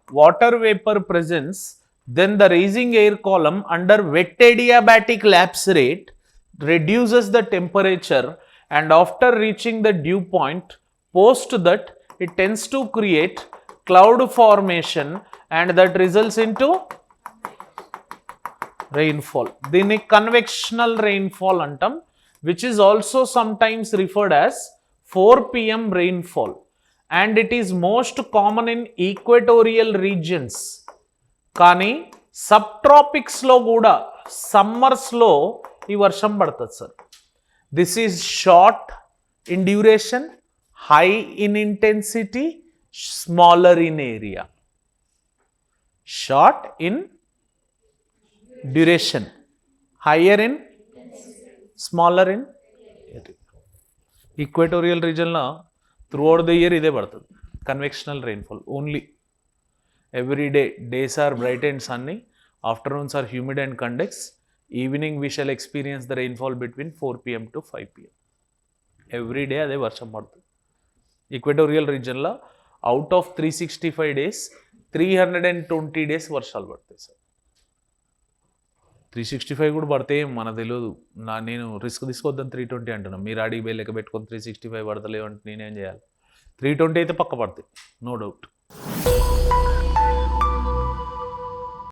water vapor presence, then the rising air column under wet adiabatic lapse rate reduces the temperature, and after reaching the dew point, post that it tends to create cloud formation and that results into rainfall. దీన్ని convectional rainfall అంటాం, which is also sometimes referred as 4 pm rainfall, and it is most common in equatorial regions. కానీ సబ్ట్రాపిక్స్లో కూడా సమ్మర్స్లో ఈ వర్షం పడుతుంది sir. This is short in duration, high in intensity, smaller in area. Short in duration, higher in, smaller in area. Equatorial రీజన్లో throughout the year ఇదే పడుతుంది convectional rainfall only. Every day, days are bright and sunny, afternoons are humid and convex, evening we shall experience the rainfall between 4 pm to 5 pm. Every day అదే వర్షం పడుతుంది. Equatorial రీజన్లో out of 365 days 320 days వర్షాలు పడతాయి sir. 365 కూడా పడితే మనకు తెలియదు. నేను రిస్క్ తీసుకోవద్దని 320 అంటున్నాను. మీరు అడిగి పోయి లెక్క పెట్టుకొని 365 పడతలేవు అంటే నేనేం చేయాలి? 320 అయితే పక్క పడతాయి, నో డౌట్.